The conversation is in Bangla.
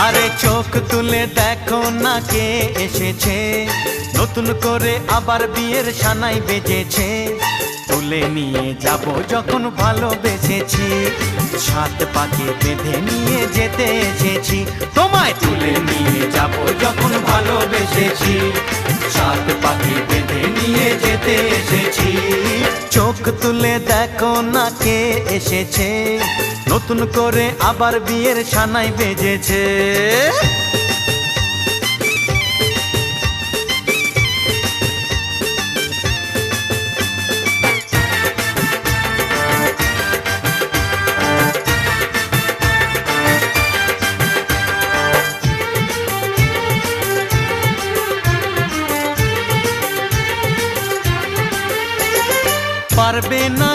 আরে চোখ তুলে দেখো না কে এসেছে, নতুন করে আবার বিয়ের সানাই বেজেছে। তুলে নিয়ে যাব যখন ভালোবেসেছি, সাত পাকে বেঁধে নিয়ে যেতে এসেছি। তোমায় তুলে নিয়ে যাব যখন ভালোবেসেছি, সাত পাকে বেঁধে নিয়ে যেতে এসেছি। চোখ তুলে দেখো না কে এসেছে, নতুন করে আবার বিয়ের সানাই বেজেছে। পারবে না